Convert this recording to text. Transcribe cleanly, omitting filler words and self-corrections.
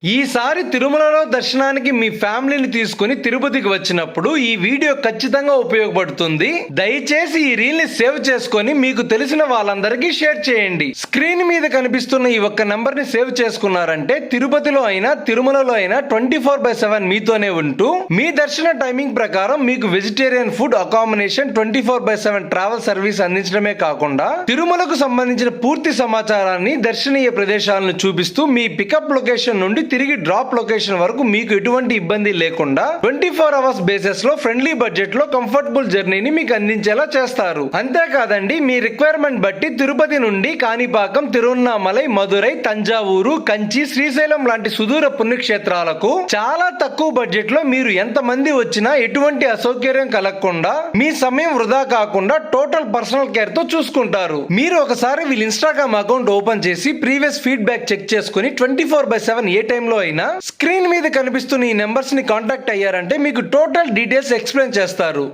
ఈసారి తిరుమలలో దర్శనానికి మీ ఫ్యామిలీని తీసుకుని తిరుపతికి వచ్చినప్పుడు ఈ వీడియో ఖచ్చితంగా ఉపయోగపడుతుంది. దయచేసి ఈ రీల్ ని సేవ్ చేసుకొని మీకు తెలిసిన వాళ్ళందరికీ షేర్ చేయండి. స్క్రీన్ మీద కనిపిస్తున్న ఈ ఒక్క నెంబర్ ని సేవ్ చేసుకున్నారంటే తిరుపతిలో అయినా తిరుమలలో అయినా 24/7 మీతోనే ఉంటూ మీ దర్శన టైమింగ్ ప్రకారం మీకు vegetarian food, accommodation, 24/7 travel service అందించడమే కాకుండా తిరుమలకు సంబంధించిన పూర్తి సమాచారాన్ని, దర్శనీయ ప్రదేశాలను చూపిస్తూ మీ పికప్ లొకేషన్ నుండి తిరిగి డ్రాప్ లొకేషన్ వరకు మీకు ఎటువంటి ఇబ్బంది లేకుండా 24 అవర్స్ బేసిస్ లో ఫ్రెండ్లీ బడ్జెట్ లో కంఫర్టబుల్ జర్నీని మీకు అందించేలా చేస్తారు. అంతేకాదండి, మీ రిక్వైర్మెంట్ బట్టి తిరుపతి నుండి కాణిపాకం, తిరువన్నామలై, మదురై, తంజావూరు, కంచి, శ్రీశైలం లాంటి సుదూర పుణ్యక్షేత్రాలకు చాలా తక్కువ బడ్జెట్ లో మీరు ఎంత మంది వచ్చినా ఎటువంటి అసౌకర్యం కలగకుండా, మీ సమయం వృధా కాకుండా టోటల్ పర్సనల్ కేర్ తో చూసుకుంటారు. మీరు ఒకసారి వీళ్ళ ఇన్స్టాగ్రామ్ అకౌంట్ ఓపెన్ చేసి ప్రీవియస్ ఫీడ్బ్యాక్ చెక్ చేసుకుని 24/7 ఏ టైంలో అయినా స్క్రీన్ మీద కనిపిస్తున్న ఈ నెంబర్స్ ని కాంటాక్ట్ అయ్యారంటే మీకు టోటల్ డీటెయిల్స్ ఎక్స్ప్లెయిన్ చేస్తారు.